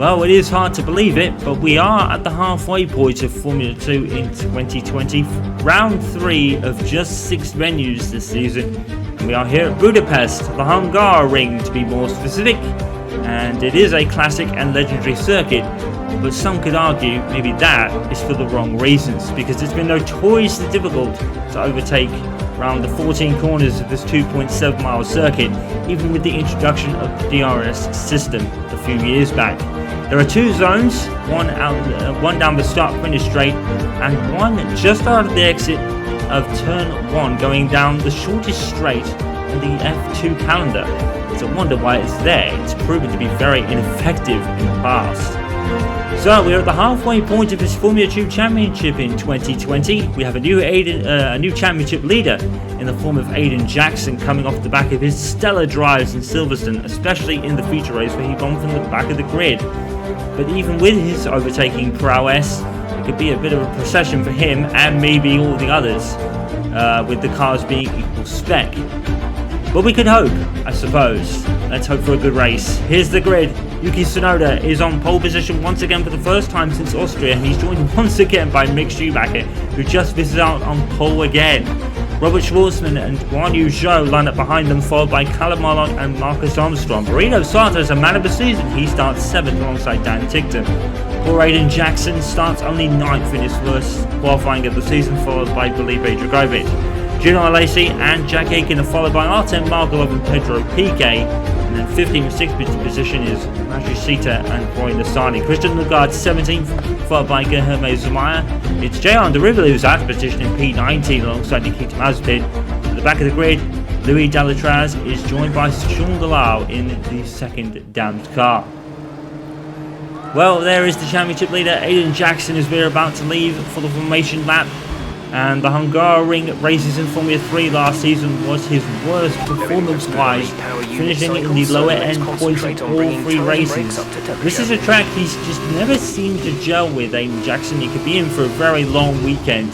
Well, it is hard to believe it, but we are at the halfway point of Formula 2 in 2020, round 3 of just 6 venues this season. And we are here at Budapest, the Hungaroring to be more specific, and it is a classic and legendary circuit, but some could argue maybe that is for the wrong reasons, because it's been notoriously difficult to overtake around the 14 corners of this 2.7 mile circuit, even with the introduction of the DRS system a few years back. There are 2 zones, one down the start-finish straight and one just out of the exit of turn 1 going down the shortest straight in the F2 calendar. It's a wonder why it's there. It's proven to be very ineffective in the past. So we're at the halfway point of this Formula 2 Championship in 2020. We have a new championship leader in the form of Aiden Jackson, coming off the back of his stellar drives in Silverstone, especially in the feature race where he won from the back of the grid. But even with his overtaking prowess, it could be a bit of a procession for him and maybe all the others, with the cars being equal spec. But we could hope, I suppose. Let's hope for a good race. Here's the grid. Yuki Tsunoda is on pole position once again for the first time since Austria, and he's joined once again by Mick Schumacher, who just misses out on pole again. Robert Shwartzman and Guan Yu Zhou line up behind them, followed by Callum Ilott and Marcus Armstrong. Marino Sato is a man of the season. He starts 7th alongside Dan Tickton. Poor Aiden Jackson starts only 9th in his first qualifying of the season, followed by Felipe Dragovic. Gino Alesi and Jack Aitken are followed by Artem Markelov and Pedro Piquet. And then 15th and 6th position is Raju Sita and Roy Nassani. Christian Lugard 17th, followed by Gerhard Zumaya. It's Jehan Derivalu who's out of position in P19 alongside Nikita Mazepin. At the back of the grid, Louis Delatraz is joined by Sean Delau in the second damned car. Well, there is the championship leader, Aiden Jackson, as we're about to leave for the formation lap. And the Hungaroring races in Formula 3 last season was his worst performance-wise, finishing in the lower end points in all 3 races. This is a track he's just never seemed to gel with, Aiden Jackson. He could be in for a very long weekend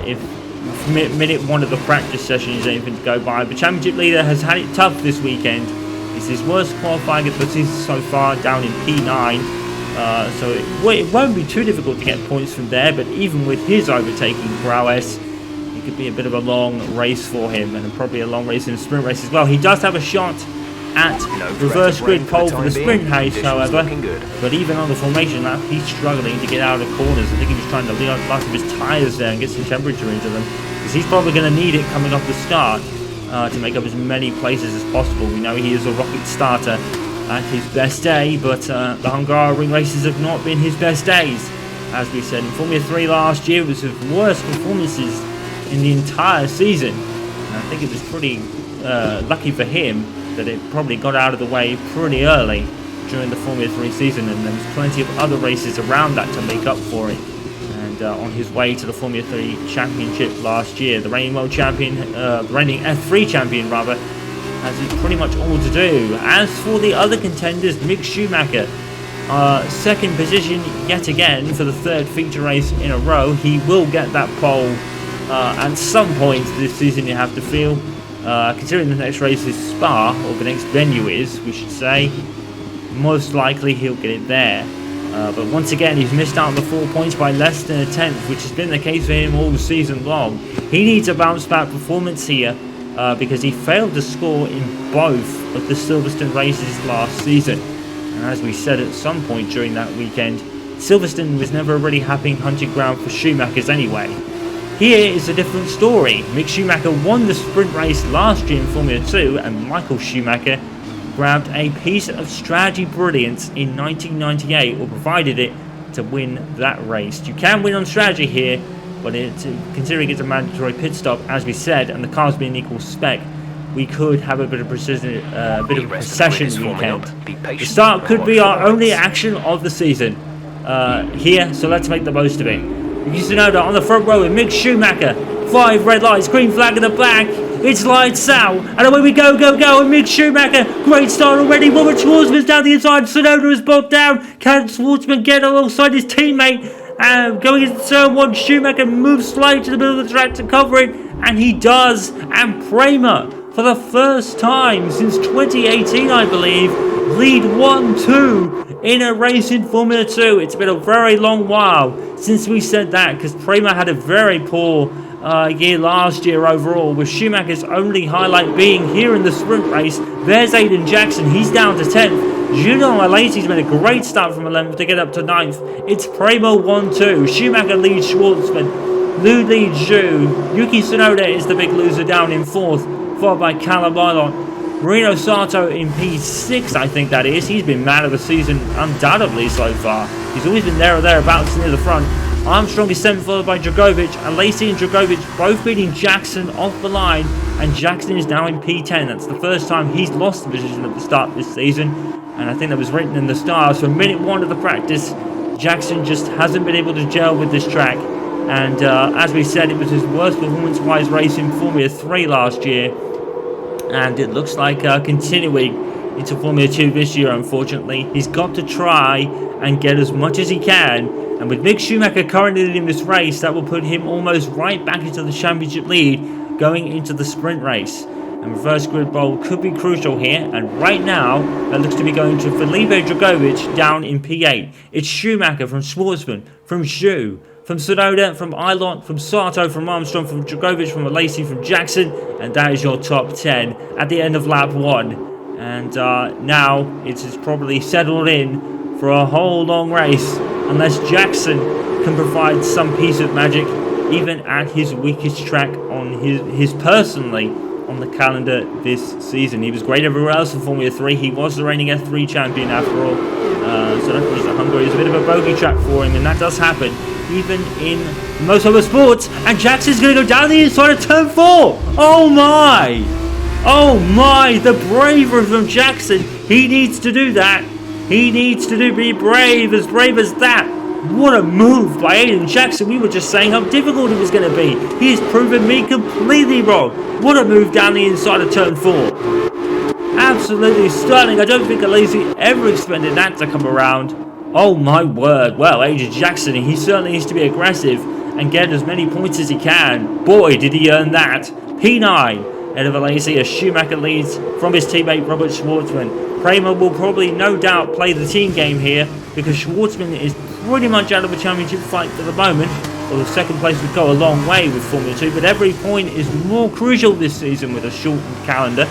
if minute 1 of the practice session is anything to go by. The championship leader has had it tough this weekend. It's his worst qualifying of the season so far, down in P9. So it won't be too difficult to get points from there, but even with his overtaking prowess, it could be a bit of a long race for him, and probably a long race in the sprint race as well. He does have a shot at reverse grid pole for the sprint race, however, but even on the formation lap, he's struggling to get out of corners. I think he was trying to lean out the of his tyres there and get some temperature into them, because he's probably going to need it coming off the start to make up as many places as possible. We know he is a rocket starter at his best day, but the Hungaroring races have not been his best days. As we said, in Formula 3 last year, it was his worst performances in the entire season. And I think it was pretty lucky for him that it probably got out of the way pretty early during the Formula 3 season, and there was plenty of other races around that to make up for it. And on his way to the Formula 3 Championship last year, the reigning world champion, the reigning F3 champion rather, has it pretty much all to do. As for the other contenders, Mick Schumacher, second position yet again for the 3rd feature race in a row. He will get that pole at some point this season, you have to feel. Considering the next race is Spa, or the next venue is, we should say, most likely he'll get it there. But once again, he's missed out on the 4 points by less than a 10th, which has been the case for him all season long. He needs a bounce back performance here, because he failed to score in both of the Silverstone races last season. And as we said at some point during that weekend, Silverstone was never a really happy hunting ground for Schumachers anyway. Here is a different story. Mick Schumacher won the sprint race last year in Formula 2, and Michael Schumacher grabbed a piece of strategy brilliance in 1998, or provided it to win that race. You can win on strategy here, but considering it's a mandatory pit stop, as we said, and the cars being equal spec, we could have a bit of precision, procession weekend. The start could be our only action of the season here, so let's make the most of it. Yuki Tsunoda on the front row with Mick Schumacher. 5 red lights, green flag in the back. It's lights out, and away we go, and Mick Schumacher, great start already. Robert Schwartzman's down the inside, Tsunoda is bogged down. Can Schwartzman get alongside his teammate? Going into turn 1, Schumacher moves slightly to the middle of the track to cover it, and he does. And Prema, for the first time since 2018, I believe, lead 1-2 in a race in Formula 2. It's been a very long while since we said that, because Prima had a very poor year last year overall, with Schumacher's only highlight being here in the sprint race. There's Aiden Jackson, he's down to 10th. Julian Alesi's made a great start from 11th to get up to 9th. It's Primo 1-2. Schumacher leads Shwartzman. Lu leads Zhu. Yuki Tsunoda is the big loser down in 4th, followed by Callum Ilott. Marino Sato in P6, I think that is. He's been man of the season undoubtedly so far. He's always been there or thereabouts near the front. Armstrong is 7th, followed by Dragovic. Alesi and Dragovic both beating Jackson off the line, and Jackson is now in P10. That's the first time he's lost the position at the start of this season, and I think that was written in the stars. So minute 1 of the practice, Jackson just hasn't been able to gel with this track, and as we said, it was his worst performance-wise race in Formula 3 last year, and it looks like continuing into Formula 2 this year, unfortunately. He's got to try and get as much as he can, and with Mick Schumacher currently in this race, that will put him almost right back into the championship lead going into the sprint race. And reverse grid bowl could be crucial here, and right now that looks to be going to Felipe Dragovic down in P8. It's Schumacher from Schwartzman, from Zhu, from Tsunoda, from Ilott, from Sato, from Armstrong, from Dragovic, from Alesi, from Jackson, and that is your top 10 at the end of lap 1. And now it's probably settled in for a whole long race, unless Jackson can provide some piece of magic, even at his weakest track on his personally on the calendar this season. He was great everywhere else in Formula 3. He was the reigning F3 champion after all. So that was Hungary. It's a bit of a bogey track for him, and that does happen even in motorsport. And Jackson's going to go down the inside of turn 4. Oh my! Oh my! The bravery from Jackson. He needs to do that. He needs to be brave as that. What a move by Aiden Jackson. We were just saying how difficult it was going to be. He has proven me completely wrong. What a move down the inside of turn 4. Absolutely stunning. I don't think Alesi ever expected that to come around. Oh my word. Well, Aiden Jackson, he certainly needs to be aggressive and get as many points as he can. Boy, did he earn that. P9 out of Alesi as Schumacher leads from his teammate Robert Shwartzman. Kramer will probably no doubt play the team game here, because Shwartzman is pretty much out of a championship fight for the moment. Well, the second place would go a long way with Formula 2, but every point is more crucial this season with a shortened calendar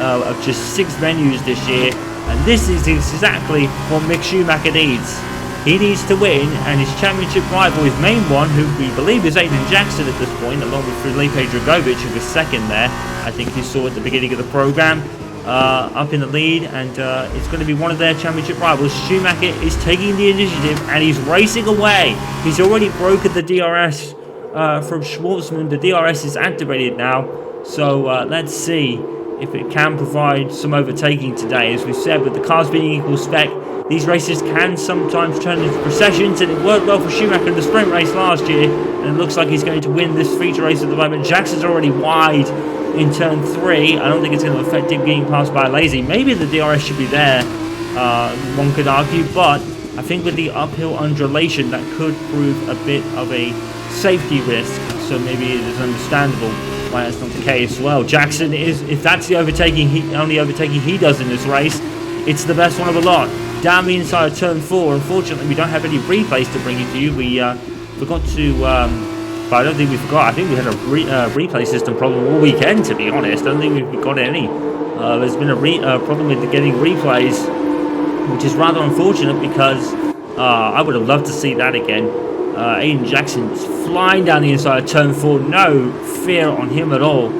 of just 6 venues this year, and this is exactly what Mick Schumacher needs. He needs to win, and his championship rival, his main one, who we believe is Aiden Jackson at this point, along with Felipe Dragovic, who was second there. I think you saw at the beginning of the program. Up in the lead, and it's going to be one of their championship rivals. Schumacher is taking the initiative, and he's racing away. He's already broken the DRS from Schwartzman. The DRS is activated now, so let's see if it can provide some overtaking today. As we said, with the cars being equal spec, these races can sometimes turn into processions, and it worked well for Schumacher in the sprint race last year, and it looks like he's going to win this feature race at the moment. Jackson's already wide in turn 3. I don't think it's going to affect him getting passed by Alesi. Maybe the DRS should be there, one could argue, but I think with the uphill undulation, that could prove a bit of a safety risk, so maybe it is understandable why that's not the case. Well, Jackson is, if that's the only overtaking he does in this race, it's the best one of the lot. Down the inside of turn 4, unfortunately we don't have any replays to bring it to you. We forgot to, but I don't think we forgot. I think we had a replay system problem all weekend, to be honest. I don't think we've got any. There's been a problem with getting replays, which is rather unfortunate, because I would have loved to see that again. Aiden Jackson is flying down the inside of turn 4. No fear on him at all.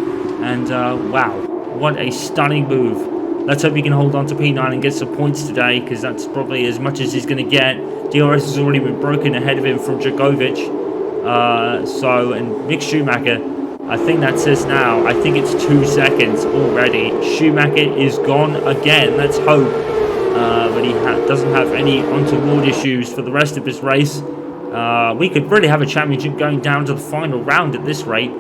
And wow, what a stunning move. Let's hope he can hold on to P9 and get some points today, because that's probably as much as he's going to get. DRS has already been broken ahead of him from Dragovic. And Mick Schumacher, I think that says now, I think it's 2 seconds already. Schumacher is gone again. Let's hope that he doesn't have any untoward issues for the rest of this race. We could really have a championship going down to the final round at this rate.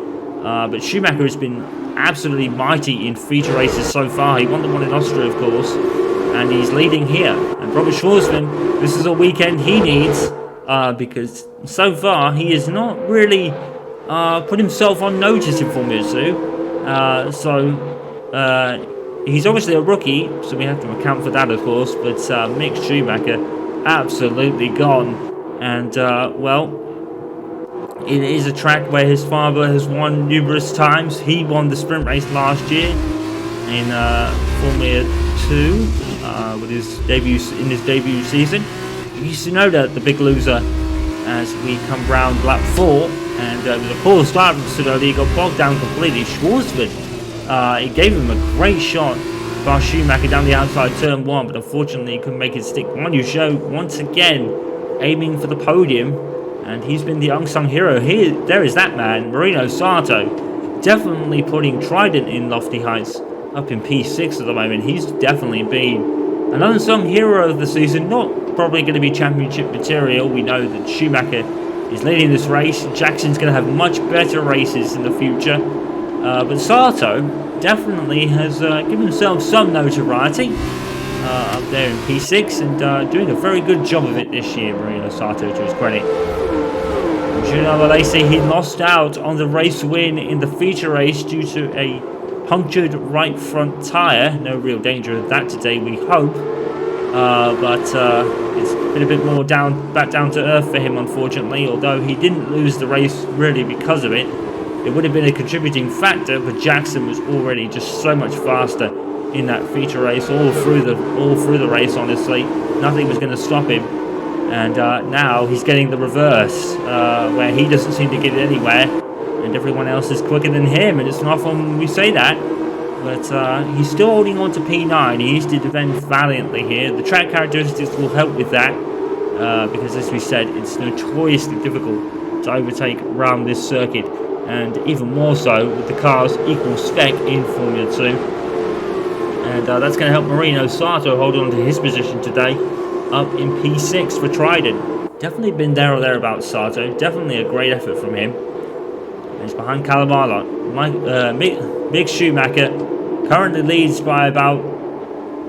But Schumacher has been absolutely mighty in feature races so far. He won the one in Austria, of course, and he's leading here. And Robert Schwarzman, this is a weekend he needs, because so far he has not really put himself on notice in Formula 2. he's obviously a rookie, so we have to account for that, of course. But Mick Schumacher, absolutely gone. And, well, it is a track where his father has won numerous times. He won the sprint race last year in Formula 2 with his debut season. Yuki Tsunoda, the big loser, as we come round lap 4, and it was a poor start from Tsunoda. He got bogged down completely. Shwartzman, it gave him a great shot by Schumacher down the outside turn 1, but unfortunately he couldn't make it stick. Manu Zhou once again aiming for the podium, and he's been the unsung hero here. There is that man, Marino Sato, definitely putting Trident in lofty heights, up in P6 at the moment. He's definitely been an unsung hero of the season. Not probably going to be championship material. We know that Schumacher is leading this race. Jackson's going to have much better races in the future. But Sato definitely has given himself some notoriety up there in P6, and doing a very good job of it this year, Marino Sato, to his credit. Julian Alesi, he lost out on the race win in the feature race due to a punctured right front tyre. No real danger of that today, we hope. But it's been a bit more back down to earth for him, unfortunately. Although he didn't lose the race really because of it. It would have been a contributing factor, but Jackson was already just so much faster in that feature race, all through the race. Honestly, nothing was going to stop him. And now he's getting the reverse, where he doesn't seem to get it anywhere, and everyone else is quicker than him. And it's not often we say that, but he's still holding on to P9. He needs to defend valiantly here. The track characteristics will help with that, because as we said, it's notoriously difficult to overtake around this circuit, and even more so with the cars equal spec in Formula 2. And that's going to help Marino Sato hold on to his position today, up in P6 for Trident. Definitely been there or thereabouts, Sato. Definitely a great effort from him. And he's behind Callum Ilott. Mick Schumacher currently leads by about,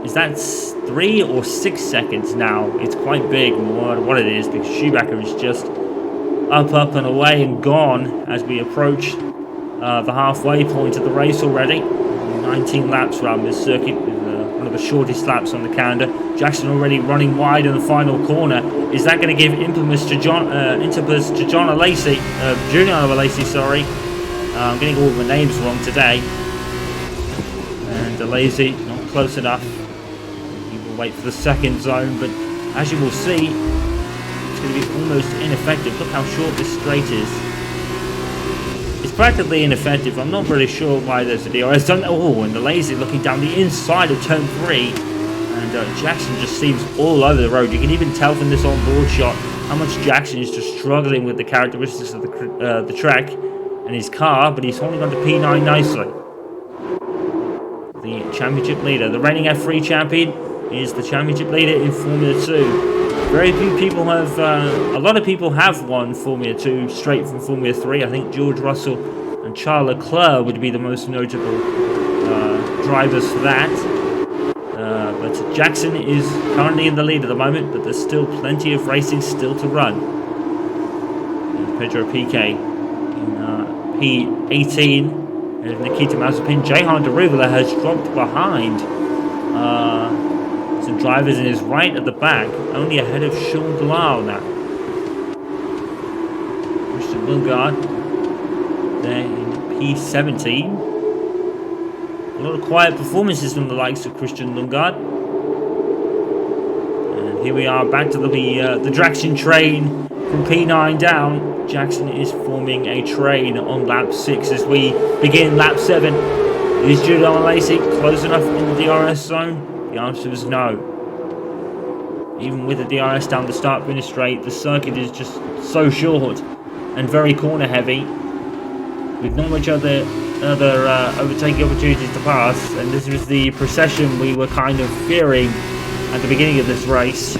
is that 3 or 6 seconds now? It's quite big what it is, because Schumacher is just up and away and gone as we approach the halfway point of the race already. 19 laps around this circuit, with one of the shortest laps on the calendar. Jackson already running wide in the final corner. Is that going to give impetus to Julian Alesi, sorry. I'm getting all the names wrong today. And Alesi not close enough. He will wait for the second zone, but as you will see, it's going to be almost ineffective. Look how short this straight is. It's practically ineffective. I'm not really sure why there's a DRS done. Oh, and the Lazy looking down the inside of turn 3. And Jackson just seems all over the road. You can even tell from this on-board shot how much Jackson is just struggling with the characteristics of the track and his car, but he's holding on to P9 nicely. The championship leader, the reigning F3 champion, is the championship leader in Formula 2. Very few people have, a lot of people have won Formula 2 straight from Formula 3. I think George Russell and Charles Leclerc would be the most notable drivers for that. But Jackson is currently in the lead at the moment, but there's still plenty of racing still to run. And Pedro Piquet in P18, and Nikita Mazepin. Jehan Derivela has dropped behind some drivers in his right at the back, only ahead of Sean Glau now. Christian Lundgaard there in P17. A lot of quiet performances from the likes of Christian Lundgaard. And here we are back to the Jackson train from P9 down. Jackson is forming a train on lap 6 as we begin lap 7. Is Julian Alesi close enough in the DRS zone? The answer is no. Even with the DRS down the start-finish straight, the circuit is just so short and very corner-heavy, with not much other overtaking opportunities to pass. And this was the procession we were kind of fearing at the beginning of this race.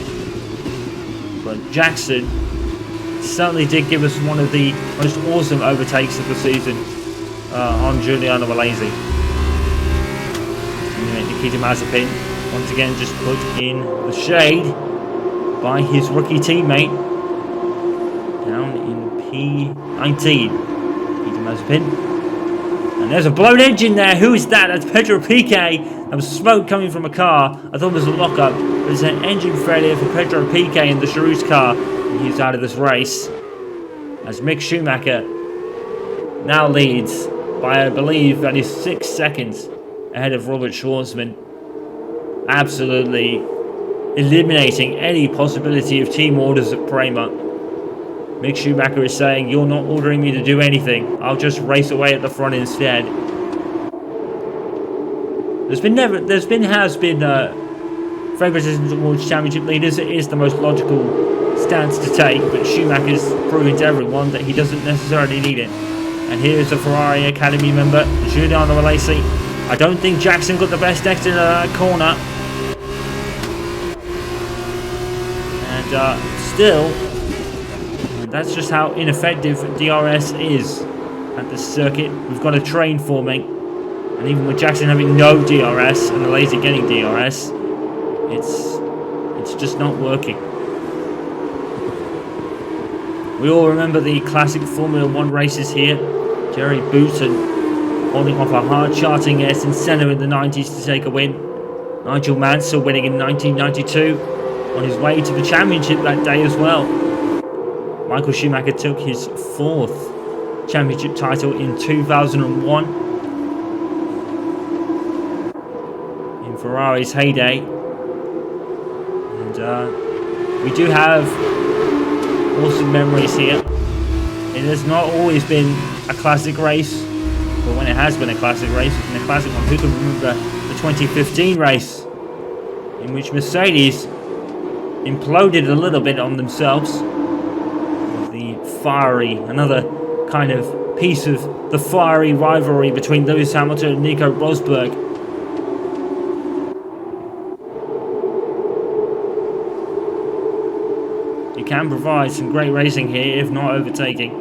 But Jackson certainly did give us one of the most awesome overtakes of the season on Julian Alesi. Nikita Mazepin once again just put in the shade by his rookie teammate down in P19. Nikita Mazepin And there's a blown engine there. Who is that? That's Pedro Piquet. There was smoke coming from a car. I thought it was a lockup. But it's an engine failure for Pedro Piquet in the Charouz car. And he's out of this race. As Mick Schumacher now leads by, I believe, that is 6 seconds ahead of Robert Shwartzman. Absolutely eliminating any possibility of team orders at Prema. Mick Schumacher is saying, you're not ordering me to do anything. I'll just race away at the front instead. There's been favoritism towards championship leaders. It is the most logical stance to take, but Schumacher's proving to everyone that he doesn't necessarily need it. And here's a Ferrari Academy member, Giuliano Alesi. I don't think Jackson got the best exit in that corner. And still, that's just how ineffective DRS is at this circuit. We've got a train forming, and even with Jackson having no DRS and Alesi getting DRS, it's just not working. We all remember the classic Formula 1 races here. Jerry Booton holding off a hard-charting Ayrton Senna in the 90s to take a win. Nigel Mansell winning in 1992 on his way to the championship that day as well. Michael Schumacher took his 4th championship title in 2001 in Ferrari's heyday. And we do have awesome memories here. It has not always been a classic race, but when it has been a classic race, it's been a classic one. Who can remember the 2015 race in which Mercedes imploded a little bit on themselves? Another kind of piece of the fiery rivalry between Lewis Hamilton and Nico Rosberg. You can provide some great racing here, if not overtaking.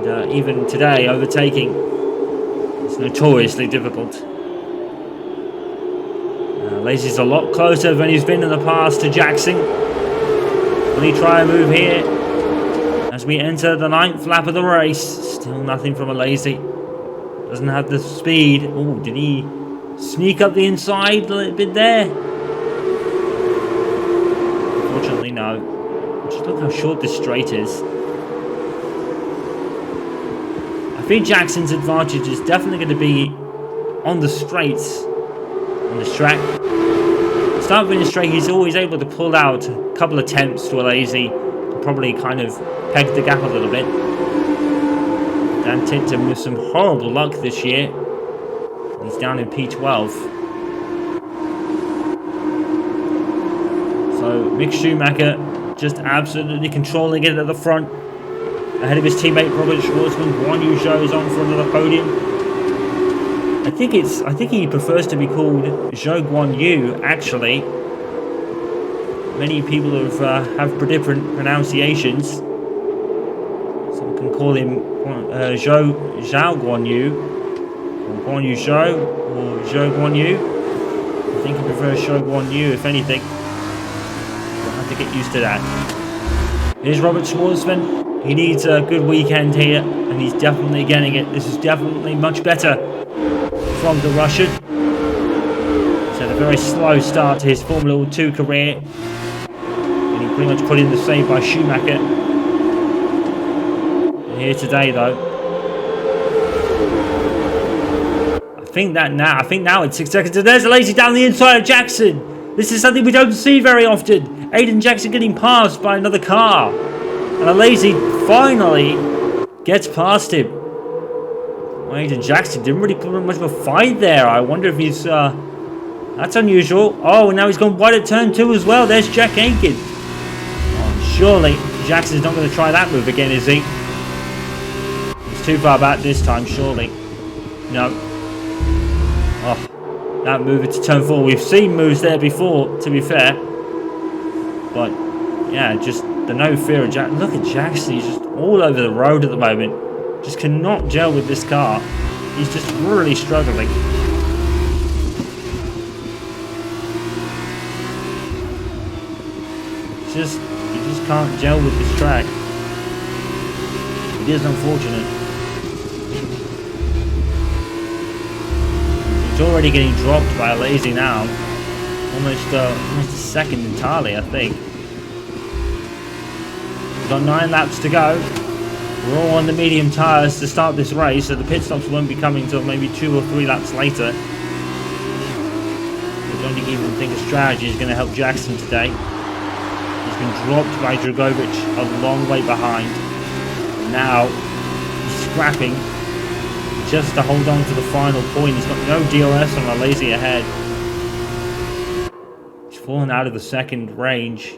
And even today, overtaking is notoriously difficult. Alesi's a lot closer than he's been in the past to Jackson. Will he try a move here? As we enter the 9th lap of the race, still nothing from Alesi. Doesn't have the speed. Oh, did he sneak up the inside a little bit there? Unfortunately, no. Just look how short this straight is. I think Jackson's advantage is definitely going to be on the straights on this track. Start with the straight, he's always able to pull out a couple of attempts to Alesi. Probably kind of pegged the gap a little bit. Dan Tinton with some horrible luck this year. He's down in P12. So Mick Schumacher just absolutely controlling it at the front. Ahead of his teammate Robert Shwartzman. Guan Yu Zhou is on for another podium. I think he prefers to be called Zhou Guan Yu, actually. Many people have different pronunciations. Some can call him Zhou Guan Yu, or Guan Yu Zhou, or Zhou Guan Yu. I think he prefers Zhou Guan Yu, if anything. We'll have to get used to that. Here's Robert Schwartzman. He needs a good weekend here, and he's definitely getting it. This is definitely much better from the Russian. He's had a very slow start to his Formula 2 career. Pretty much put in the save by Schumacher. And here today, though, I think now it's 6 seconds. And there's Alesi down the inside of Jackson. This is something we don't see very often. Aiden Jackson getting passed by another car, and Alesi finally gets past him. Well, Aiden Jackson didn't really put much of a fight there. I wonder if he's that's unusual. Oh, and now he's gone wide at turn 2 as well. There's Jack Aiken. Surely Jackson's not going to try that move again, is he? It's too far back this time, surely. No. Oh, that move into turn 4. We've seen moves there before, to be fair. But, yeah, just the no fear of Jackson. Look at Jackson, he's just all over the road at the moment. Just cannot gel with this car. He's just really struggling. He just can't gel with this track. It is unfortunate. already getting dropped by Lazy now. Almost a second entirely, I think. We've got 9 laps to go. We're all on the medium tyres to start this race, so the pit stops won't be coming until maybe 2 or 3 laps later. I don't even think a strategy is going to help Jackson today. He's been dropped by Dragovic a long way behind. Now he's scrapping just to hold on to the final point. He's got no DRS on a Lazy ahead. He's fallen out of the second range.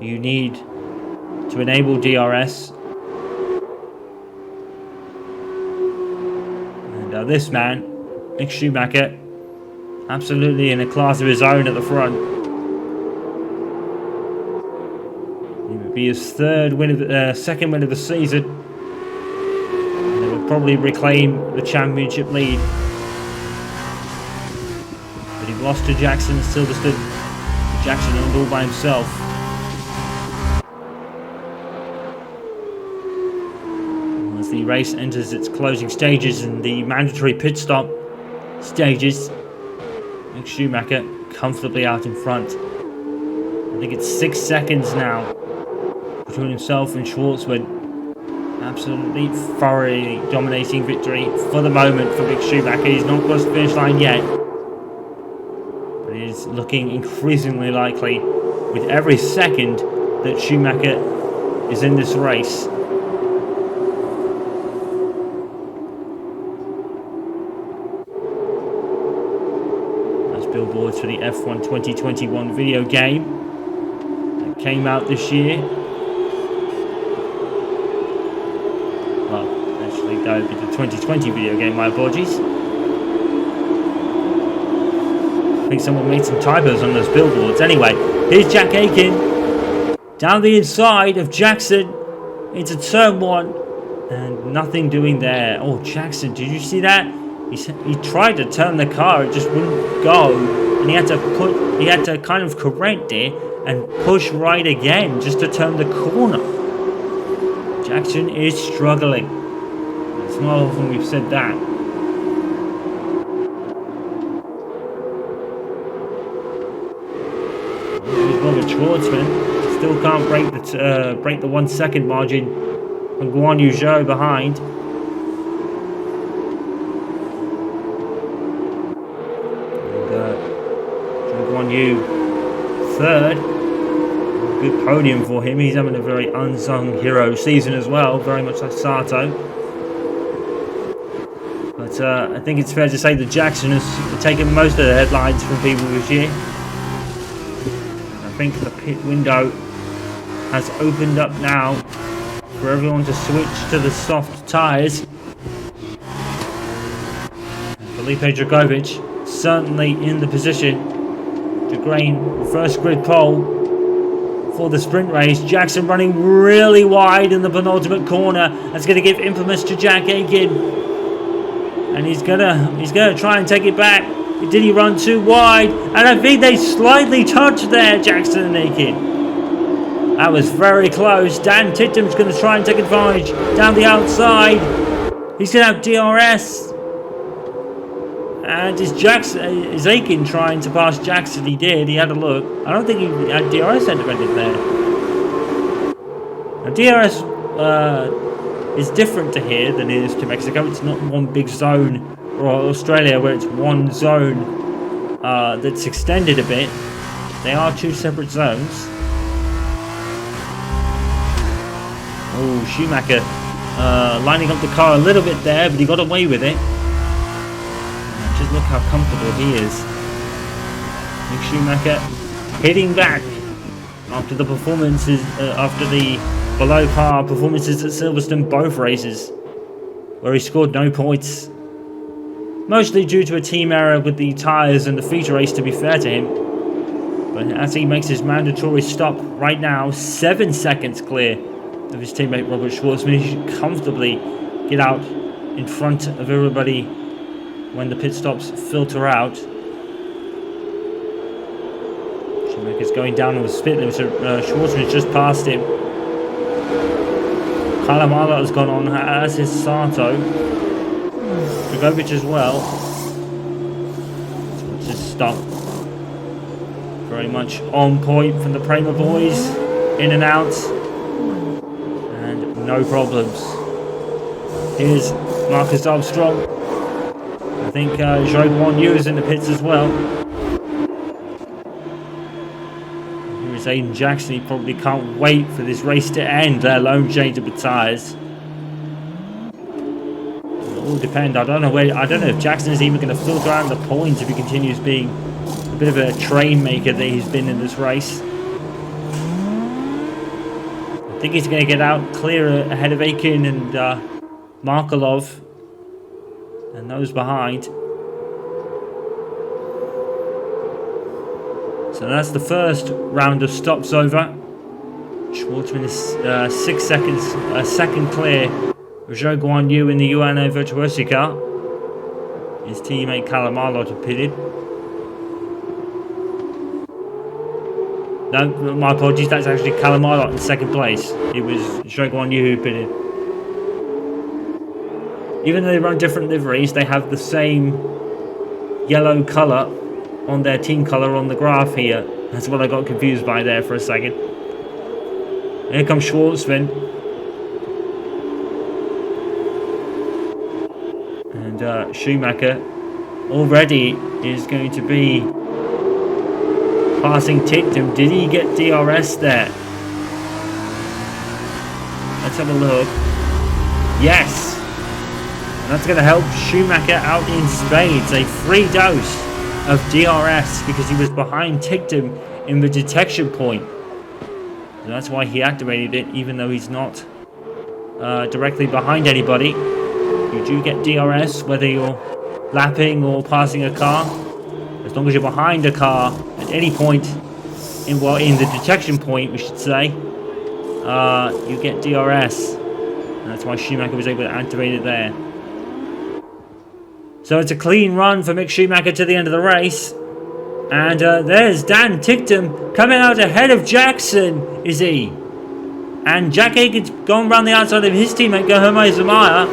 You need to enable DRS. And this man, Mick Schumacher, absolutely in a class of his own at the front. It would be his second win of the season. And it would probably reclaim the championship lead. But he lost to Jackson, still stood Jackson owned all by himself. As the race enters its closing stages and the mandatory pit stop stages, Mick Schumacher comfortably out in front. I think it's 6 seconds now between himself and Shwartzman. Absolutely thoroughly dominating victory for the moment for Mick Schumacher. He's not crossed the finish line yet, but it is looking increasingly likely with every second that Schumacher is in this race. Billboards for the F1 2021 video game that came out this year. Well, actually that would be the 2020 video game, my apologies. I think someone made some typos on those billboards. Anyway, here's Jack Aitken down the inside of Jackson into turn 1 and nothing doing there. Oh, Jackson, did you see that? He tried to turn the car, it just wouldn't go, and he had to kind of correct it and push right again just to turn the corner. Jackson is struggling. It's not often we've said that. Robert Shwartzman still can't break the 1 second margin from Guan Yu Zhou behind. Yu third. Good podium for him. He's having a very unsung hero season as well, very much like Sato. But I think it's fair to say that Jackson has taken most of the headlines from people this year. I think the pit window has opened up now for everyone to switch to the soft tyres. Felipe Dragovic certainly in the position to gain the first grid pole for the sprint race. Jackson running really wide in the penultimate corner. That's going to give infamous to Jack Aitken, and he's gonna try and take it back. Did he run too wide? And I think they slightly touched there, Jackson and Aitken. That was very close. Dan Tittum's going to try and take advantage down the outside. He's going to have DRS. And is Aitken trying to pass Jackson? He did. He had a look. I don't think he had DRS activated there. Now, DRS is different to here than it is to Mexico. It's not one big zone, or Australia where it's one zone that's extended a bit. They are 2 separate zones. Oh, Schumacher lining up the car a little bit there, but he got away with it. Just look how comfortable he is. Mick Schumacher hitting back after the performances, after the below par performances at Silverstone both races, where he scored no points. Mostly due to a team error with the tyres and the feature race, to be fair to him. But as he makes his mandatory stop right now, 7 seconds clear of his teammate Robert Shwartzman, he should comfortably get out in front of everybody when the pit stops filter out. Schumacher's going down on the split limit, so Shwartzman's just passed him. Callum Ilott has gone on, as is Sato. Dragovic as well. Just stop. Very much on point from the Prema boys. In and out. And no problems. Here's Marcus Armstrong. I think Devon Butler is in the pits as well. Here's Aiden Jackson. He probably can't wait for this race to end, let alone change up the tyres. It will depend. I don't know if Jackson is even going to filter out the points if he continues being a bit of a train maker that he's been in this race. I think he's going to get out clear ahead of Aiken and Markelov and those behind. So that's the first round of stops over. Shwartzman is 6 seconds, second clear of Devon Butler in the UNO Virtuosi car. His teammate Callum Ilott pitted. No, my apologies, that's actually Callum Ilott in second place. It was Devon Butler who pitted. Even though they run different liveries, they have the same yellow colour on their team colour on the graph here. That's what I got confused by there for a second. Here comes Shwartzman. And Schumacher already is going to be passing Ticktum. Did he get DRS there? Let's have a look. Yes! That's going to help Schumacher out in spades. A free dose of DRS because he was behind Ticktum in the detection point. So that's why he activated it, even though he's not directly behind anybody. You do get DRS whether you're lapping or passing a car. As long as you're behind a car at any point, in the detection point, we should say, you get DRS. And that's why Schumacher was able to activate it there. So it's a clean run for Mick Schumacher to the end of the race. And there's Dan Ticktum coming out ahead of Jackson, is he? And Jack Aiken's gone round the outside of his teammate, Guillermo Zamaya,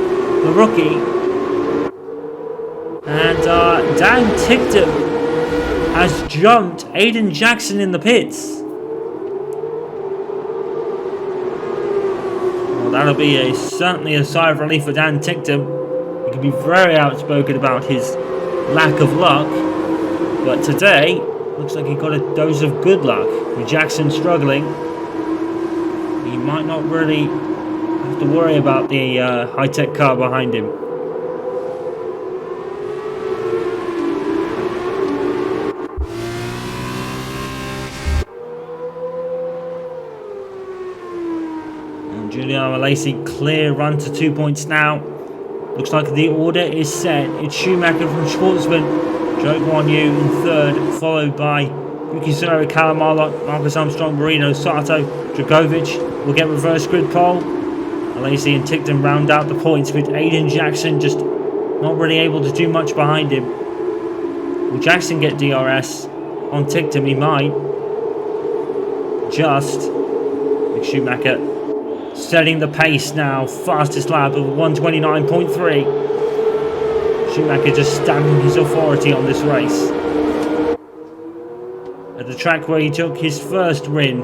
the rookie. And Dan Ticktum has jumped Aiden Jackson in the pits. Well, that'll be certainly a sigh of relief for Dan Ticktum. He can be very outspoken about his lack of luck, but today looks like he got a dose of good luck. With Jackson struggling, he might not really have to worry about the Hitech car behind him. And Giuliano Lacey, clear run to 2 points now. Looks like the order is set. It's Schumacher from Shwartzman, Devon Butler in third, followed by Yuki Tsunoda, Callum Ilott, Marcus Armstrong, Marino, Sato, Dragovic will get reverse grid pole. Lacey and Ticktum round out the points with Aiden Jackson just not really able to do much behind him. Will Jackson get DRS on Ticktum? He might. Just. Schumacher setting the pace now, fastest lap of 129.3. Schumacher just stamping his authority on this race. At the track where he took his first win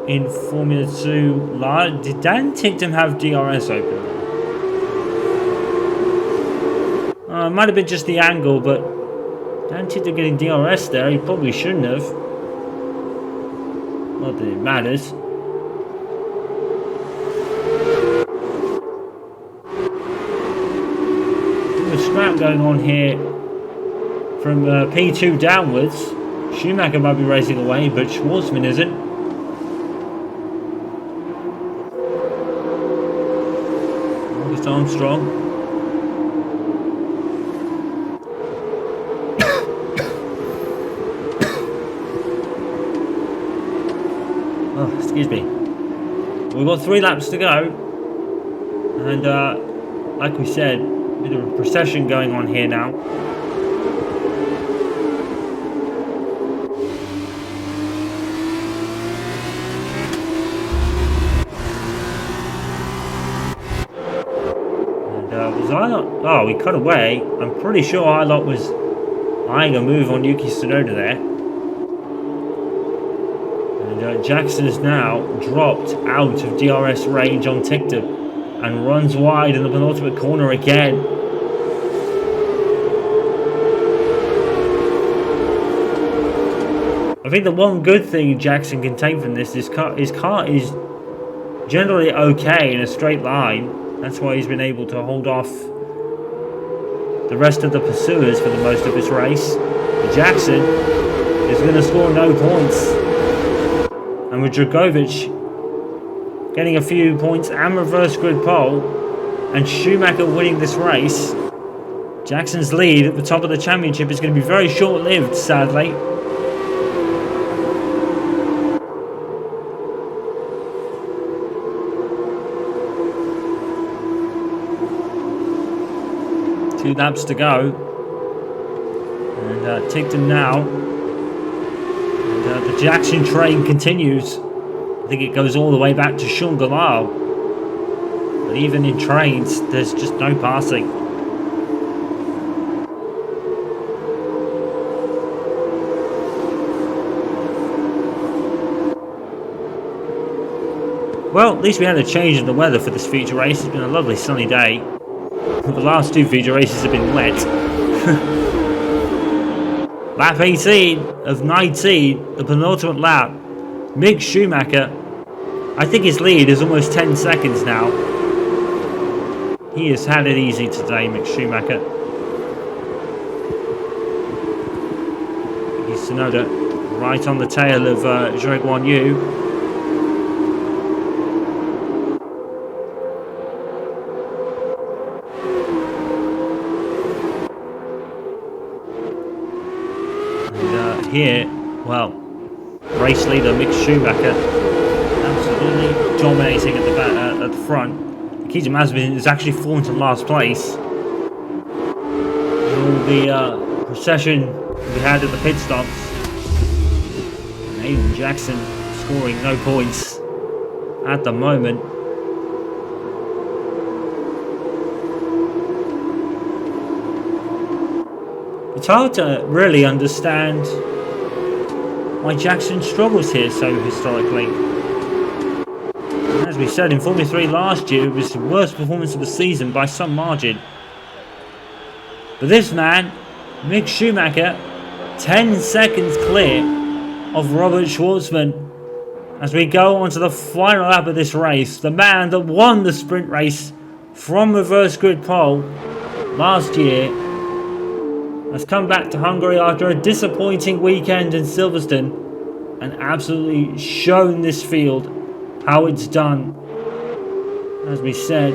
in Formula 2, did Dan Ticktum have DRS open? It might have been just the angle, but Dan Ticktum getting DRS there, he probably shouldn't have. Not that it matters. Scrap going on here from P2 downwards. Schumacher might be racing away, but Shwartzman isn't. August Armstrong. Oh, excuse me. We've got 3 laps to go, and like we said, bit of a procession going on here now. And was Ilott? Oh, he cut away. I'm pretty sure Ilott was eyeing a move on Yuki Tsunoda there. And Jackson is now dropped out of DRS range on Tictum and runs wide in the penultimate corner again. I think the one good thing Jackson can take from this is his car is generally okay in a straight line. That's why he's been able to hold off the rest of the pursuers for the most of this race. But Jackson is going to score no points. And with Dragovic getting a few points and reverse grid pole, and Schumacher winning this race, Jackson's lead at the top of the championship is going to be very short-lived, sadly. Two laps to go, and Tictum now, and the Jackson train continues. I think it goes all the way back to Shungalao, but even in trains there's just no passing. Well, at least we had a change in the weather for this feature race. It's been a lovely sunny day. The last two feature races have been wet. Lap 18 of 19, the penultimate lap. Mick Schumacher, I think his lead is almost 10 seconds now. He has had it easy today, Mick Schumacher. He's Tsunoda right on the tail of Zhou Guanyu. Here, well, race leader Mick Schumacher absolutely dominating at the back, at the front. Nikita Mazepin is actually fallen to last place. All the procession we had at the pit stops. And Aiden Jackson scoring no points at the moment. It's hard to really understand why Jackson struggles here so historically. As we said, in Formula 3 last year, it was the worst performance of the season by some margin. But this man, Mick Schumacher, 10 seconds clear of Robert Shwartzman. As we go on to the final lap of this race, the man that won the sprint race from reverse grid pole last year has come back to Hungary after a disappointing weekend in Silverstone and absolutely shown this field how it's done. As we said,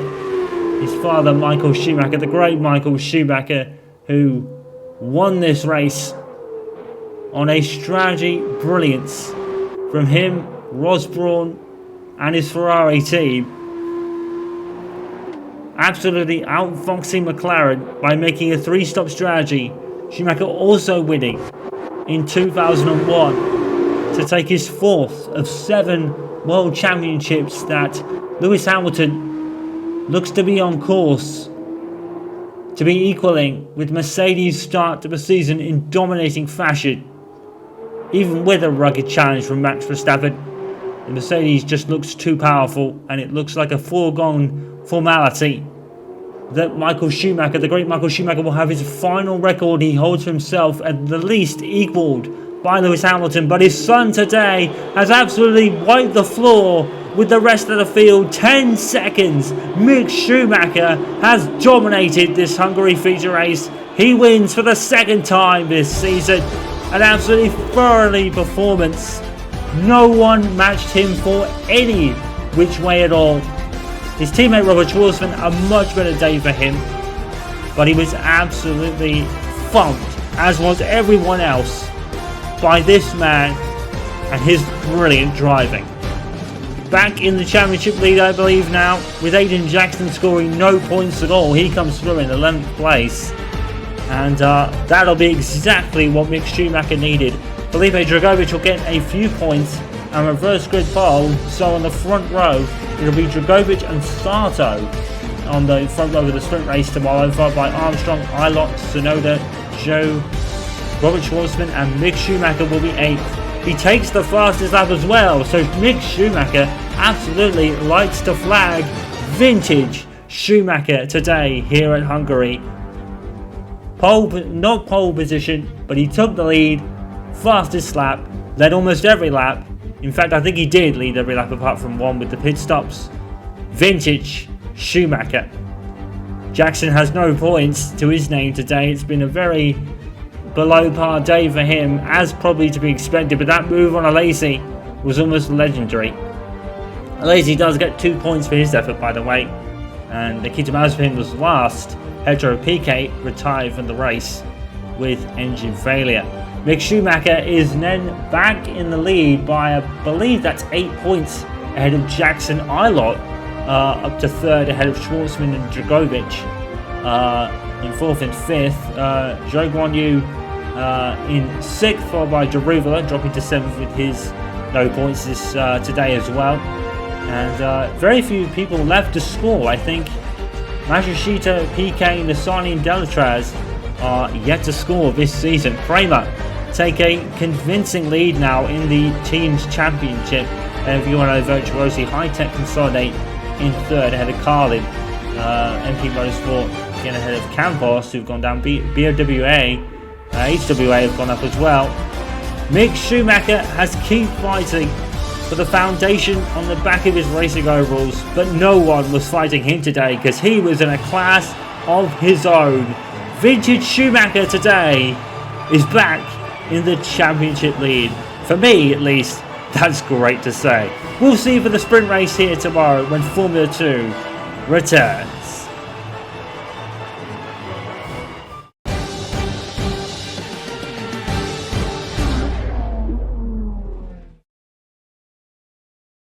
his father Michael Schumacher, the great Michael Schumacher, who won this race on a strategy brilliance from him, Ross Brawn and his Ferrari team, absolutely outfoxing McLaren by making a 3-stop strategy. Schumacher also winning in 2001 to take his 4th of 7 world championships that Lewis Hamilton looks to be on course to be equaling with Mercedes' start to the season in dominating fashion. Even with a rugged challenge from Max Verstappen, the Mercedes just looks too powerful, and it looks like a foregone formality that Michael Schumacher, the great Michael Schumacher, will have his final record he holds for himself at the least equalled by Lewis Hamilton. But his son today has absolutely wiped the floor with the rest of the field. 10 seconds. Mick Schumacher has dominated this Hungary feature race. He wins for the 2nd time this season. An absolutely thoroughly performance. No one matched him for any which way at all. His teammate Robert Schwarzman, a much better day for him, but he was absolutely thumped, as was everyone else, by this man and his brilliant driving. Back in the championship lead, I believe now, with Aiden Jackson scoring no points at all. He comes through in 11th place, and that'll be exactly what Mick Schumacher needed. Felipe Dragovic will get a few points and reverse grid pole, so on the front row it'll be Dragovic and Sato on the front row of the sprint race tomorrow, followed by Armstrong, Ilott, Tsunoda, Zhou Robert Shwartzman and Mick Schumacher will be 8th. He takes the fastest lap as well, so Mick Schumacher absolutely lights the flag. Vintage Schumacher today here at Hungary. Not pole position, but he took the lead, fastest lap, led almost every lap. In fact, I think he did lead every lap apart from one with the pit stops. Vintage Schumacher. Jackson has no points to his name today. It's been a very below par day for him, as probably to be expected, but that move on Alesi was almost legendary. Alesi does get 2 points for his effort, by the way, and Nikita Mazepin was last. Pedro Piquet retired from the race with engine failure. Mick Schumacher is then back in the lead by, I believe that's 8 points ahead of Jackson Ilott, up to 3rd ahead of Shwartzman and Dragovic, in 4th and 5th. Zhou Guanyu in 6th, followed by Daruvala, dropping to 7th with his no points today as well. And very few people left to score. I think Matsushita, Piquet, Nissani and Delatraz are yet to score this season. Kramer take a convincing lead now in the team's championship. And if you want to Virtuosi, Hitech consolidate in 3rd ahead of Carlin. MP Motorsport again ahead of Campos, who've gone down. BOWA, HWA have gone up as well. Mick Schumacher has keep fighting for the foundation on the back of his racing overalls, but no one was fighting him today because he was in a class of his own. Vintage Schumacher today is back in the championship lead. For me, at least, that's great to say. We'll see you for the sprint race here tomorrow when Formula 2 returns.